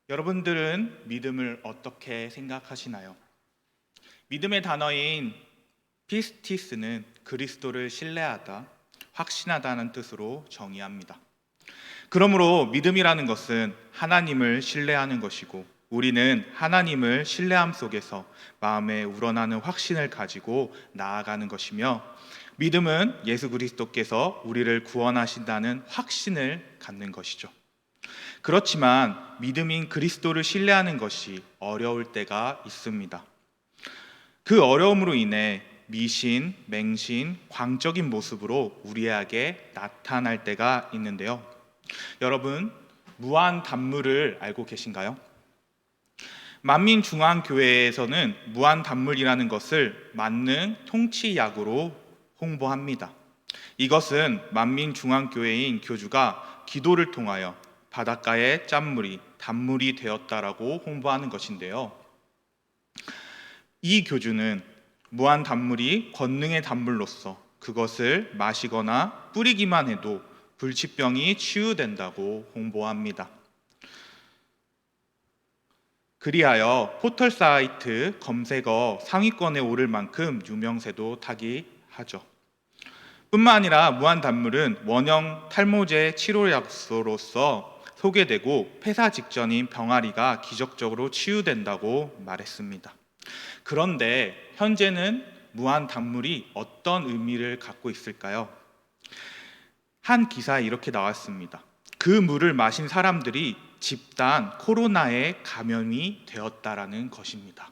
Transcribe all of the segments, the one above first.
여러분들은 믿음을 어떻게 생각하시나요? 믿음의 단어인 피스티스는 그리스도를 신뢰하다, 확신하다는 뜻으로 정의합니다. 그러므로 믿음이라는 것은 하나님을 신뢰하는 것이고, 우리는 하나님을 신뢰함 속에서 마음에 우러나는 확신을 가지고 나아가는 것이며, 믿음은 예수 그리스도께서 우리를 구원하신다는 확신을 갖는 것이죠. 그렇지만 믿음인 그리스도를 신뢰하는 것이 어려울 때가 있습니다. 그 어려움으로 인해 미신, 맹신, 광적인 모습으로 우리에게 나타날 때가 있는데요. 여러분, 무한단물을 알고 계신가요? 만민중앙교회에서는 무한단물이라는 것을 만능 통치약으로 홍보합니다. 이것은 만민중앙교회인 교주가 기도를 통하여 바닷가의 짠물이 단물이 되었다라고 홍보하는 것인데요. 이 교주는 무한 단물이 권능의 단물로서 그것을 마시거나 뿌리기만 해도 불치병이 치유된다고 홍보합니다. 그리하여 포털 사이트 검색어 상위권에 오를 만큼 유명세도 타기 하죠. 뿐만 아니라 무한 단물은 원형 탈모제 치료약소로서 소개되고 폐사 직전인 병아리가 기적적으로 치유된다고 말했습니다. 그런데 현재는 무한 단물이 어떤 의미를 갖고 있을까요? 한 기사에 이렇게 나왔습니다. 그 물을 마신 사람들이 집단 코로나에 감염이 되었다라는 것입니다.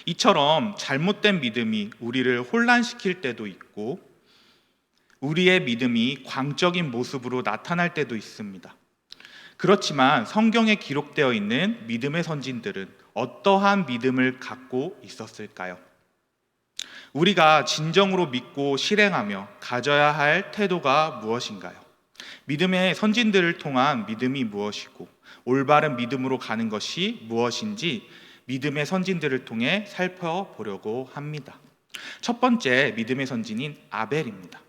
이처럼 잘못된 믿음이 우리를 혼란시킬 때도 있고, 우리의 믿음이 광적인 모습으로 나타날 때도 있습니다. 그렇지만 성경에 기록되어 있는 믿음의 선진들은 어떠한 믿음을 갖고 있었을까요? 우리가 진정으로 믿고 실행하며 가져야 할 태도가 무엇인가요? 믿음의 선진들을 통한 믿음이 무엇이고 올바른 믿음으로 가는 것이 무엇인지 믿음의 선진들을 통해 살펴보려고 합니다. 첫 번째 믿음의 선진인 아벨입니다.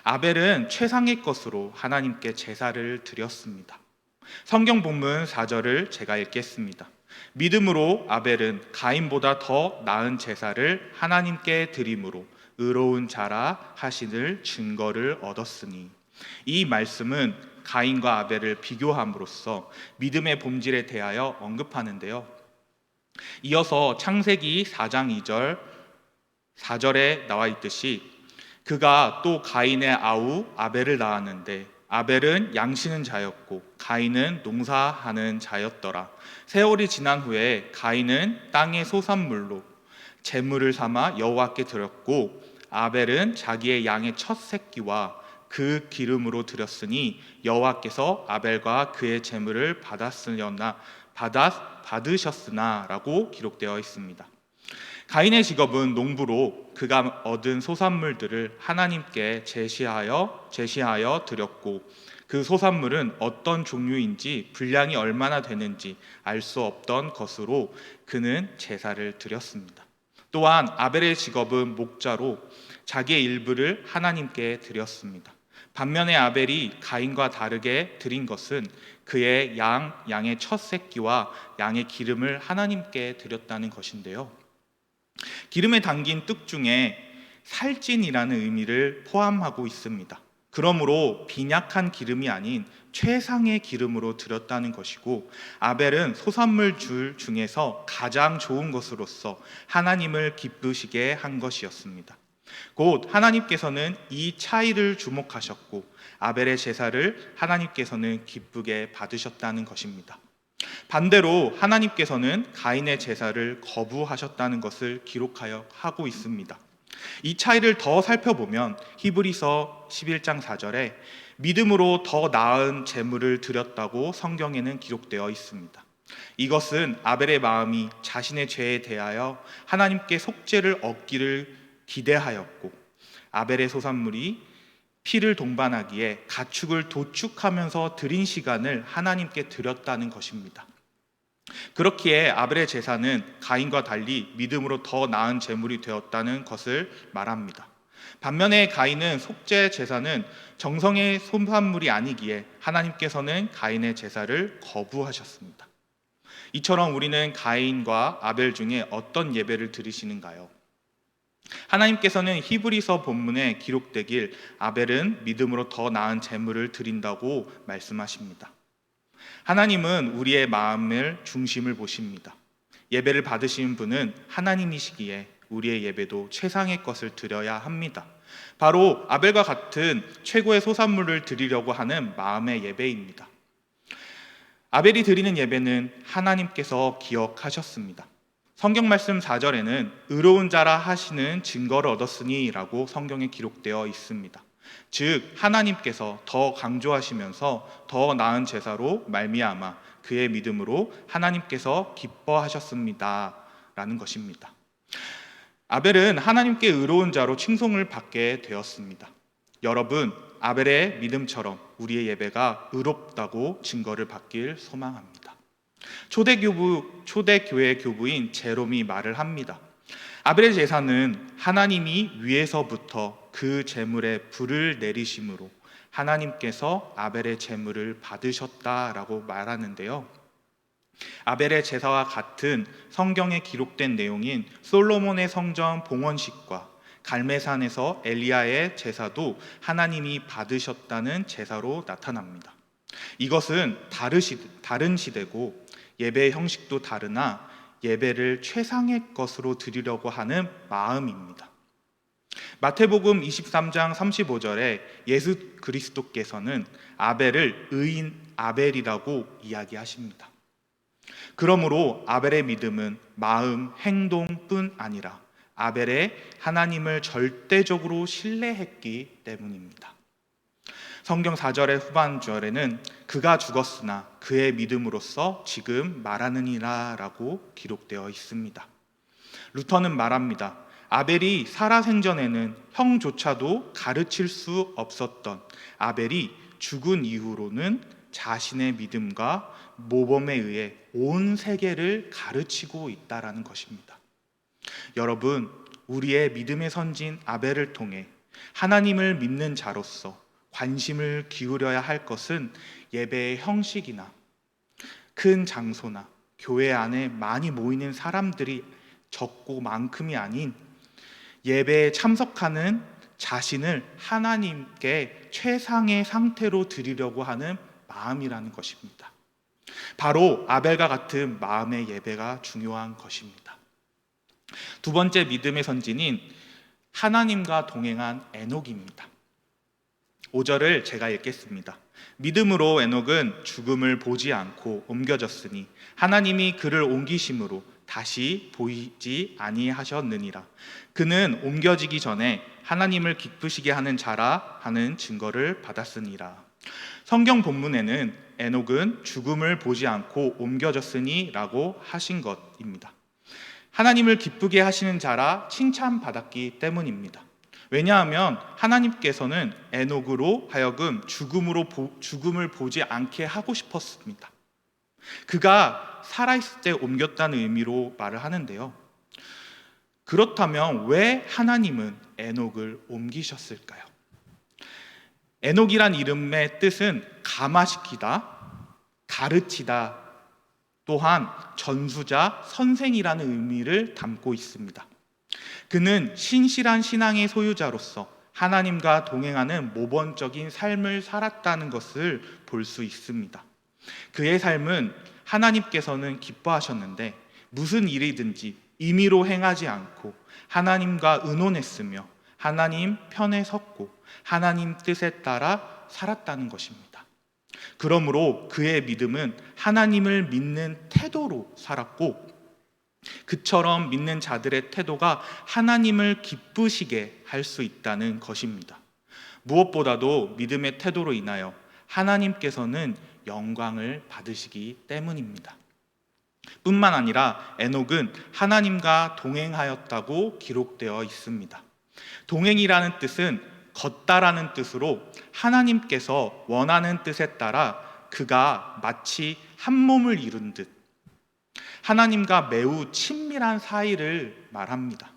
아벨은 최상의 것으로 하나님께 제사를 드렸습니다. 성경 본문 4절을 제가 읽겠습니다. 믿음으로 아벨은 가인보다 더 나은 제사를 하나님께 드림으로 의로운 자라 하시는 증거를 얻었으니, 이 말씀은 가인과 아벨을 비교함으로써 믿음의 본질에 대하여 언급하는데요. 이어서 창세기 4장 2절 4절에 나와 있듯이 그가 또 가인의 아우 아벨을 낳았는데 아벨은 양치는 자였고 가인은 농사하는 자였더라. 세월이 지난 후에 가인은 땅의 소산물로 제물을 삼아 여호와께 드렸고 아벨은 자기의 양의 첫 새끼와 그 기름으로 드렸으니 여호와께서 아벨과 그의 제물을 받으셨으나라고 기록되어 있습니다. 가인의 직업은 농부로 그가 얻은 소산물들을 하나님께 제시하여 드렸고, 그 소산물은 어떤 종류인지 분량이 얼마나 되는지 알 수 없던 것으로 그는 제사를 드렸습니다. 또한 아벨의 직업은 목자로 자기의 일부를 하나님께 드렸습니다. 반면에 아벨이 가인과 다르게 드린 것은 그의 양의 첫 새끼와 양의 기름을 하나님께 드렸다는 것인데요. 기름에 담긴 떡 중에 살찐이라는 의미를 포함하고 있습니다. 그러므로 빈약한 기름이 아닌 최상의 기름으로 드렸다는 것이고, 아벨은 소산물 줄 중에서 가장 좋은 것으로서 하나님을 기쁘시게 한 것이었습니다. 곧 하나님께서는 이 차이를 주목하셨고 아벨의 제사를 하나님께서는 기쁘게 받으셨다는 것입니다. 반대로 하나님께서는 가인의 제사를 거부하셨다는 것을 하고 있습니다. 이 차이를 더 살펴보면 히브리서 11장 4절에 믿음으로 더 나은 제물을 드렸다고 성경에는 기록되어 있습니다. 이것은 아벨의 마음이 자신의 죄에 대하여 하나님께 속죄를 얻기를 기대하였고, 아벨의 소산물이 피를 동반하기에 가축을 도축하면서 드린 시간을 하나님께 드렸다는 것입니다. 그렇기에 아벨의 제사는 가인과 달리 믿음으로 더 나은 제물이 되었다는 것을 말합니다. 반면에 가인은 속죄 제사는 정성의 소산물이 아니기에 하나님께서는 가인의 제사를 거부하셨습니다. 이처럼 우리는 가인과 아벨 중에 어떤 예배를 드리시는가요? 하나님께서는 히브리서 본문에 기록되길 아벨은 믿음으로 더 나은 제물을 드린다고 말씀하십니다. 하나님은 우리의 마음을 중심을 보십니다. 예배를 받으신 분은 하나님이시기에 우리의 예배도 최상의 것을 드려야 합니다. 바로 아벨과 같은 최고의 소산물을 드리려고 하는 마음의 예배입니다. 아벨이 드리는 예배는 하나님께서 기억하셨습니다. 성경 말씀 4절에는 의로운 자라 하시는 증거를 얻었으니 라고 성경에 기록되어 있습니다. 즉 하나님께서 더 강조하시면서 더 나은 제사로 말미암아 그의 믿음으로 하나님께서 기뻐하셨습니다 라는 것입니다. 아벨은 하나님께 의로운 자로 칭송을 받게 되었습니다. 여러분, 아벨의 믿음처럼 우리의 예배가 의롭다고 증거를 받길 소망합니다. 초대교회 교부인 제롬이 말을 합니다. 아벨의 제사는 하나님이 위에서부터 그 제물에 불을 내리심으로 하나님께서 아벨의 제물을 받으셨다라고 말하는데요. 아벨의 제사와 같은 성경에 기록된 내용인 솔로몬의 성전 봉헌식과 갈매산에서 엘리야의 제사도 하나님이 받으셨다는 제사로 나타납니다. 이것은 다른 시대고 예배의 형식도 다르나 예배를 최상의 것으로 드리려고 하는 마음입니다. 마태복음 23장 35절에 예수 그리스도께서는 아벨을 의인 아벨이라고 이야기하십니다. 그러므로 아벨의 믿음은 마음, 행동뿐 아니라 아벨의 하나님을 절대적으로 신뢰했기 때문입니다. 성경 4절의 후반절에는 그가 죽었으나 그의 믿음으로써 지금 말하느니라 라고 기록되어 있습니다. 루터는 말합니다. 아벨이 살아생전에는 형조차도 가르칠 수 없었던 아벨이 죽은 이후로는 자신의 믿음과 모범에 의해 온 세계를 가르치고 있다라는 것입니다. 여러분, 우리의 믿음의 선진 아벨을 통해 하나님을 믿는 자로서 관심을 기울여야 할 것은 예배의 형식이나 큰 장소나 교회 안에 많이 모이는 사람들이 적고 많음이 아닌 예배에 참석하는 자신을 하나님께 최상의 상태로 드리려고 하는 마음이라는 것입니다. 바로 아벨과 같은 마음의 예배가 중요한 것입니다. 두 번째 믿음의 선진인 하나님과 동행한 에녹입니다. 5절을 제가 읽겠습니다. 믿음으로 에녹은 죽음을 보지 않고 옮겨졌으니 하나님이 그를 옮기심으로 다시 보이지 아니하셨느니라. 그는 옮겨지기 전에 하나님을 기쁘시게 하는 자라 하는 증거를 받았으니라. 성경 본문에는 에녹은 죽음을 보지 않고 옮겨졌으니 라고 하신 것입니다. 하나님을 기쁘게 하시는 자라 칭찬받았기 때문입니다. 왜냐하면 하나님께서는 에녹으로 하여금 죽음을 보지 않게 하고 싶었습니다. 그가 살아있을 때 옮겼다는 의미로 말을 하는데요. 그렇다면 왜 하나님은 에녹을 옮기셨을까요? 에녹이란 이름의 뜻은 감화시키다, 가르치다, 또한 전수자, 선생이라는 의미를 담고 있습니다. 그는 신실한 신앙의 소유자로서 하나님과 동행하는 모범적인 삶을 살았다는 것을 볼 수 있습니다. 그의 삶은 하나님께서는 기뻐하셨는데 무슨 일이든지 임의로 행하지 않고 하나님과 의논했으며 하나님 편에 섰고 하나님 뜻에 따라 살았다는 것입니다. 그러므로 그의 믿음은 하나님을 믿는 태도로 살았고 그처럼 믿는 자들의 태도가 하나님을 기쁘시게 할 수 있다는 것입니다. 무엇보다도 믿음의 태도로 인하여 하나님께서는 영광을 받으시기 때문입니다. 뿐만 아니라 에녹은 하나님과 동행하였다고 기록되어 있습니다. 동행이라는 뜻은 걷다라는 뜻으로 하나님께서 원하는 뜻에 따라 그가 마치 한 몸을 이룬 듯 하나님과 매우 친밀한 사이를 말합니다.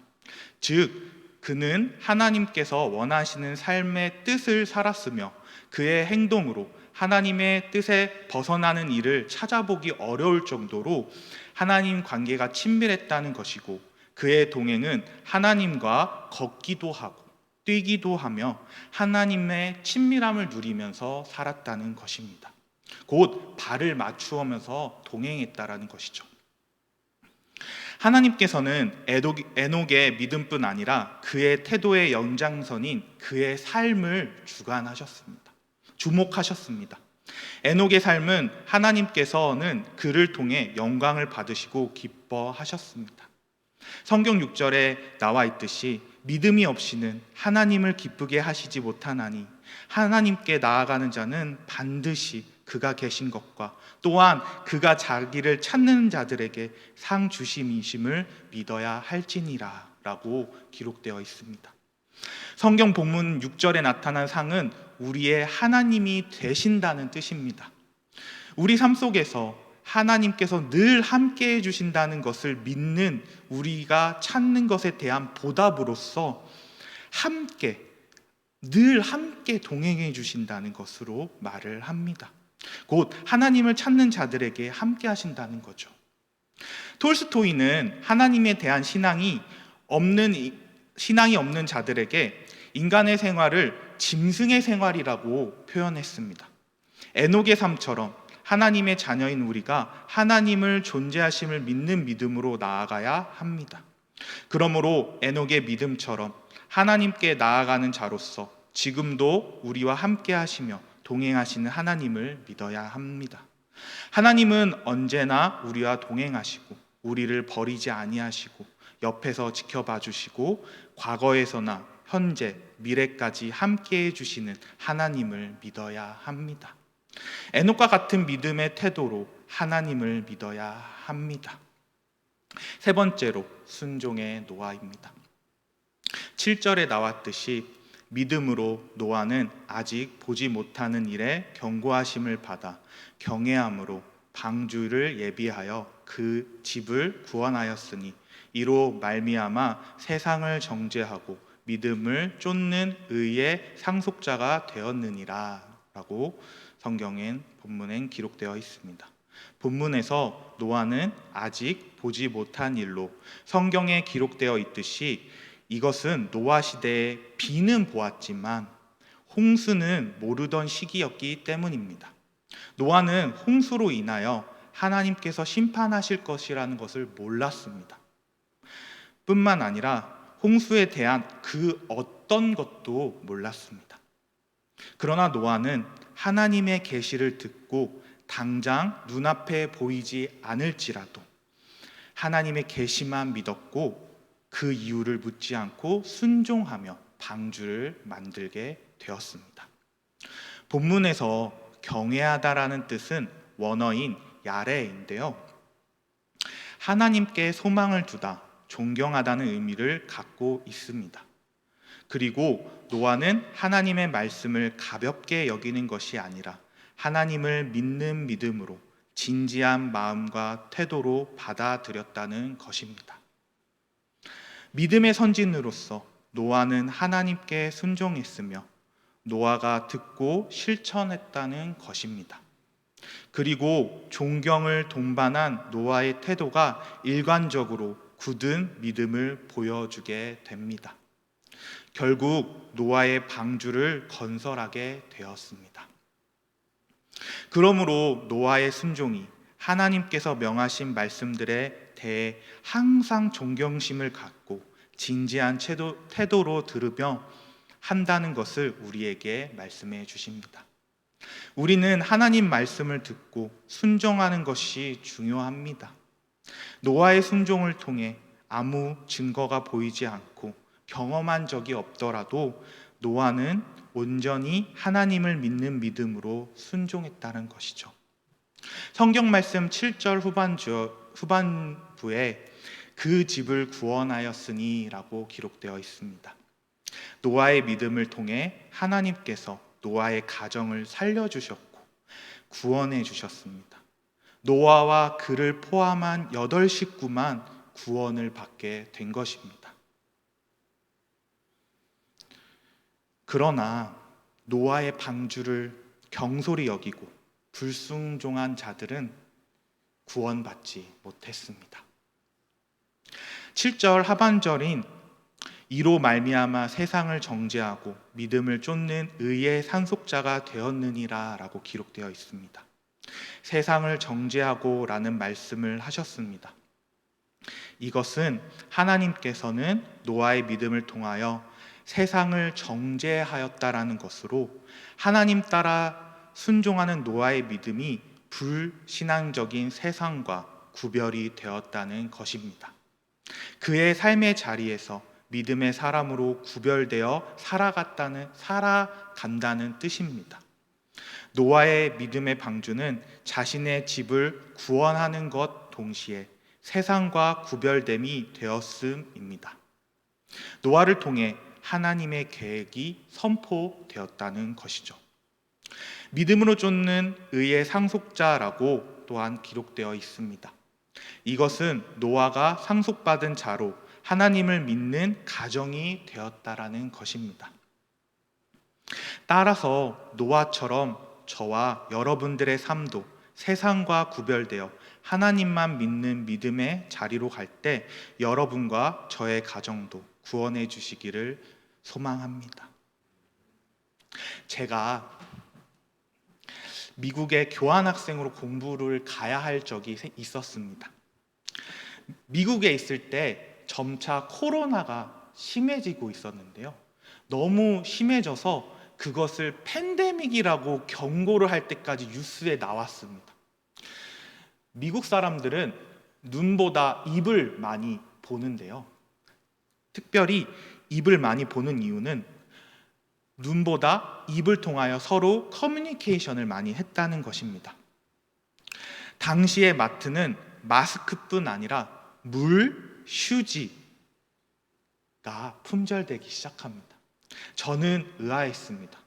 즉 그는 하나님께서 원하시는 삶의 뜻을 살았으며 그의 행동으로 하나님의 뜻에 벗어나는 일을 찾아보기 어려울 정도로 하나님 관계가 친밀했다는 것이고, 그의 동행은 하나님과 걷기도 하고 뛰기도 하며 하나님의 친밀함을 누리면서 살았다는 것입니다. 곧 발을 맞추면서 동행했다라는 것이죠. 하나님께서는 에녹의 믿음뿐 아니라 그의 태도의 연장선인 그의 삶을 주목하셨습니다. 에녹의 삶은 하나님께서는 그를 통해 영광을 받으시고 기뻐하셨습니다. 성경 6절에 나와 있듯이 믿음이 없이는 하나님을 기쁘게 하시지 못하나니 하나님께 나아가는 자는 반드시 그가 계신 것과 또한 그가 자기를 찾는 자들에게 상 주심이심을 믿어야 할지니라 라고 기록되어 있습니다. 성경 본문 6절에 나타난 상은 우리의 하나님이 되신다는 뜻입니다. 우리 삶 속에서 하나님께서 늘 함께 해주신다는 것을 믿는 우리가 찾는 것에 대한 보답으로서 늘 함께 동행해 주신다는 것으로 말을 합니다. 곧 하나님을 찾는 자들에게 함께 하신다는 거죠. 톨스토이는 하나님에 대한 신앙이 없는 자들에게 인간의 생활을 짐승의 생활이라고 표현했습니다. 에녹의 삶처럼 하나님의 자녀인 우리가 하나님을 존재하심을 믿는 믿음으로 나아가야 합니다. 그러므로 에녹의 믿음처럼 하나님께 나아가는 자로서 지금도 우리와 함께 하시며 동행하시는 하나님을 믿어야 합니다. 하나님은 언제나 우리와 동행하시고 우리를 버리지 아니하시고 옆에서 지켜봐 주시고 과거에서나 현재, 미래까지 함께해 주시는 하나님을 믿어야 합니다. 에녹과 같은 믿음의 태도로 하나님을 믿어야 합니다. 세 번째로 순종의 노아입니다. 7절에 나왔듯이 믿음으로 노아는 아직 보지 못하는 일에 경고하심을 받아 경외함으로 방주를 예비하여 그 집을 구원하였으니 이로 말미암아 세상을 정죄하고 믿음을 쫓는 의의 상속자가 되었느니라 라고 성경엔 본문엔 기록되어 있습니다. 본문에서 노아는 아직 보지 못한 일로 성경에 기록되어 있듯이 이것은 노아 시대에 비는 보았지만 홍수는 모르던 시기였기 때문입니다. 노아는 홍수로 인하여 하나님께서 심판하실 것이라는 것을 몰랐습니다. 뿐만 아니라 홍수에 대한 그 어떤 것도 몰랐습니다. 그러나 노아는 하나님의 계시를 듣고 당장 눈앞에 보이지 않을지라도 하나님의 계시만 믿었고 그 이유를 묻지 않고 순종하며 방주를 만들게 되었습니다. 본문에서 경외하다라는 뜻은 원어인 야레인데요, 하나님께 소망을 두다, 존경하다는 의미를 갖고 있습니다. 그리고 노아는 하나님의 말씀을 가볍게 여기는 것이 아니라 하나님을 믿는 믿음으로 진지한 마음과 태도로 받아들였다는 것입니다. 믿음의 선진으로서 노아는 하나님께 순종했으며 노아가 듣고 실천했다는 것입니다. 그리고 존경을 동반한 노아의 태도가 일관적으로 굳은 믿음을 보여주게 됩니다. 결국 노아의 방주를 건설하게 되었습니다. 그러므로 노아의 순종이 하나님께서 명하신 말씀들에 대해 항상 존경심을 갖고 진지한 태도로 들으며 한다는 것을 우리에게 말씀해 주십니다. 우리는 하나님 말씀을 듣고 순종하는 것이 중요합니다. 노아의 순종을 통해 아무 증거가 보이지 않고 경험한 적이 없더라도 노아는 온전히 하나님을 믿는 믿음으로 순종했다는 것이죠. 성경 말씀 7절 후반부에 그 집을 구원하였으니 라고 기록되어 있습니다. 노아의 믿음을 통해 하나님께서 노아의 가정을 살려주셨고 구원해 주셨습니다. 노아와 그를 포함한 8식구만 구원을 받게 된 것입니다. 그러나 노아의 방주를 경솔히 여기고 불순종한 자들은 구원받지 못했습니다. 7절 하반절인 이로 말미암아 세상을 정죄하고 믿음을 쫓는 의의 상속자가 되었느니라 라고 기록되어 있습니다. 세상을 정죄하고 라는 말씀을 하셨습니다. 이것은 하나님께서는 노아의 믿음을 통하여 세상을 정죄하였다라는 것으로 하나님 따라 순종하는 노아의 믿음이 불신앙적인 세상과 구별이 되었다는 것입니다. 그의 삶의 자리에서 믿음의 사람으로 구별되어 살아간다는 뜻입니다. 노아의 믿음의 방주는 자신의 집을 구원하는 것 동시에 세상과 구별됨이 되었음입니다. 노아를 통해 하나님의 계획이 선포되었다는 것이죠. 믿음으로 쫓는 의의 상속자라고 또한 기록되어 있습니다. 이것은 노아가 상속받은 자로 하나님을 믿는 가정이 되었다라는 것입니다. 따라서 노아처럼 저와 여러분들의 삶도 세상과 구별되어 하나님만 믿는 믿음의 자리로 갈 때 여러분과 저의 가정도 구원해 주시기를 소망합니다. 제가 미국에 교환학생으로 공부를 가야 할 적이 있었습니다. 미국에 있을 때 점차 코로나가 심해지고 있었는데요. 너무 심해져서 그것을 팬데믹이라고 경고를 할 때까지 뉴스에 나왔습니다. 미국 사람들은 눈보다 입을 많이 보는데요. 특별히 입을 많이 보는 이유는 눈보다 입을 통하여 서로 커뮤니케이션을 많이 했다는 것입니다. 당시의 마트는 마스크뿐 아니라 물, 휴지가 품절되기 시작합니다. 저는 의아했습니다.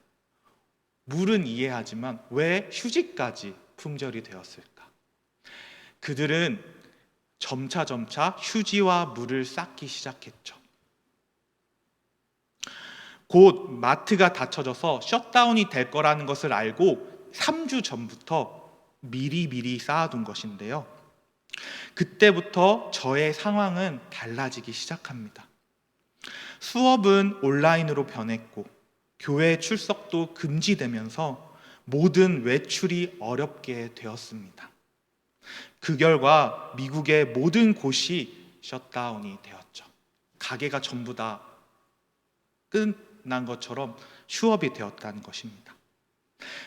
물은 이해하지만 왜 휴지까지 품절이 되었을까? 그들은 점차 휴지와 물을 쌓기 시작했죠. 곧 마트가 닫혀져서 셧다운이 될 거라는 것을 알고 3주 전부터 미리 쌓아둔 것인데요. 그때부터 저의 상황은 달라지기 시작합니다. 수업은 온라인으로 변했고 교회 출석도 금지되면서 모든 외출이 어렵게 되었습니다. 그 결과 미국의 모든 곳이 셧다운이 되었죠. 가게가 전부 다 끝난 것처럼 휴업이 되었다는 것입니다.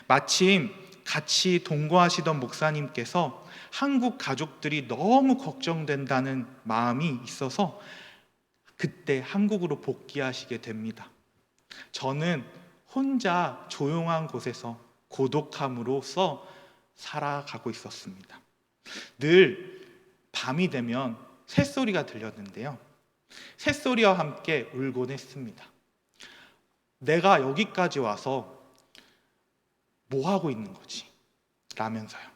마침 같이 동거하시던 목사님께서 한국 가족들이 너무 걱정된다는 마음이 있어서 그때 한국으로 복귀하시게 됩니다. 저는 혼자 조용한 곳에서 고독함으로써 살아가고 있었습니다. 늘 밤이 되면 새소리가 들렸는데요. 새소리와 함께 울곤 했습니다. 내가 여기까지 와서 뭐 하고 있는 거지? 라면서요.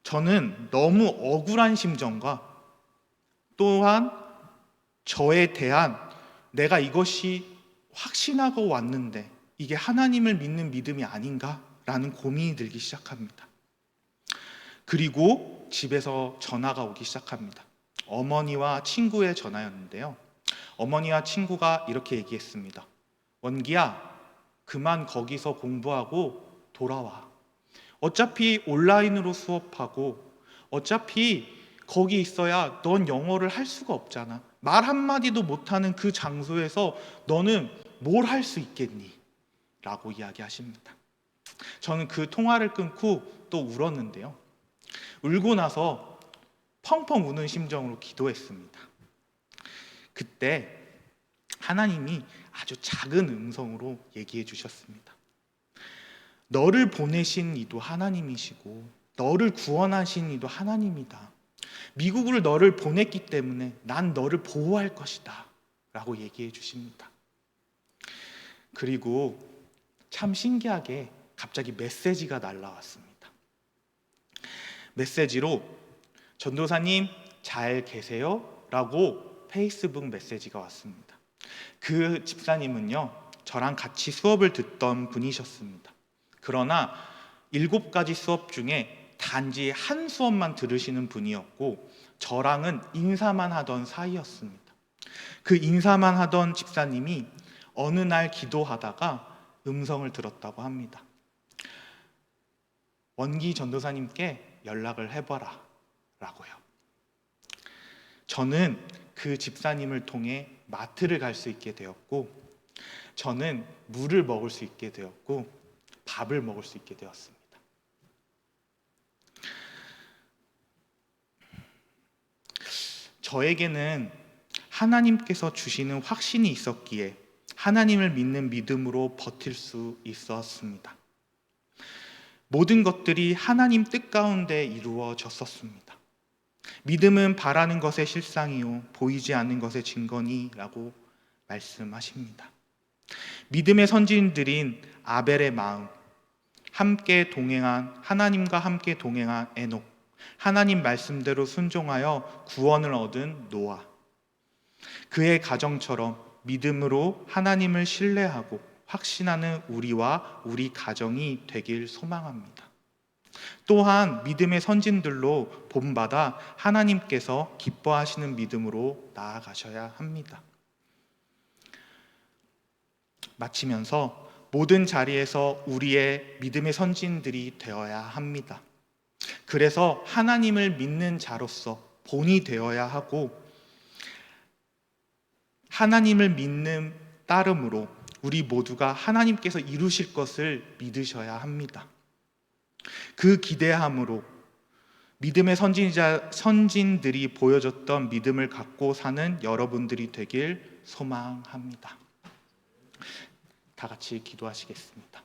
저는 너무 억울한 심정과 또한 저에 대한 내가 이것이 확신하고 왔는데 이게 하나님을 믿는 믿음이 아닌가? 라는 고민이 들기 시작합니다. 그리고 집에서 전화가 오기 시작합니다. 어머니와 친구의 전화였는데요. 어머니와 친구가 이렇게 얘기했습니다. 원기야, 그만 거기서 공부하고 돌아와. 어차피 온라인으로 수업하고 어차피 거기 있어야 넌 영어를 할 수가 없잖아. 말 한마디도 못하는 그 장소에서 너는 뭘 할 수 있겠니? 라고 이야기하십니다. 저는 그 통화를 끊고 또 울었는데요. 울고 나서 펑펑 우는 심정으로 기도했습니다. 그때 하나님이 아주 작은 음성으로 얘기해 주셨습니다. 너를 보내신 이도 하나님이시고 너를 구원하신 이도 하나님이다. 미국으로 너를 보냈기 때문에 난 너를 보호할 것이다 라고 얘기해 주십니다. 그리고 참 신기하게 갑자기 메시지가 날라왔습니다. 메시지로 전도사님 잘 계세요? 라고 페이스북 메시지가 왔습니다. 그 집사님은요, 저랑 같이 수업을 듣던 분이셨습니다. 그러나 7가지 수업 중에 단지 한 수업만 들으시는 분이었고, 저랑은 인사만 하던 사이였습니다. 그 인사만 하던 집사님이 어느 날 기도하다가 음성을 들었다고 합니다. 원기 전도사님께 연락을 해봐라 라고요. 저는 그 집사님을 통해 마트를 갈 수 있게 되었고, 저는 물을 먹을 수 있게 되었고, 밥을 먹을 수 있게 되었습니다. 저에게는 하나님께서 주시는 확신이 있었기에 하나님을 믿는 믿음으로 버틸 수 있었습니다. 모든 것들이 하나님 뜻 가운데 이루어졌었습니다. 믿음은 바라는 것의 실상이요 보이지 않는 것의 증거니라고 말씀하십니다. 믿음의 선지인들인 아벨의 마음, 하나님과 함께 동행한 에녹, 하나님 말씀대로 순종하여 구원을 얻은 노아, 그의 가정처럼 믿음으로 하나님을 신뢰하고 확신하는 우리와 우리 가정이 되길 소망합니다. 또한 믿음의 선진들로 본받아 하나님께서 기뻐하시는 믿음으로 나아가셔야 합니다. 마치면서 모든 자리에서 우리의 믿음의 선진들이 되어야 합니다. 그래서 하나님을 믿는 자로서 본이 되어야 하고, 하나님을 믿는 따름으로 우리 모두가 하나님께서 이루실 것을 믿으셔야 합니다. 그 기대함으로 믿음의 선진들이 보여줬던 믿음을 갖고 사는 여러분들이 되길 소망합니다. 다 같이 기도하시겠습니다.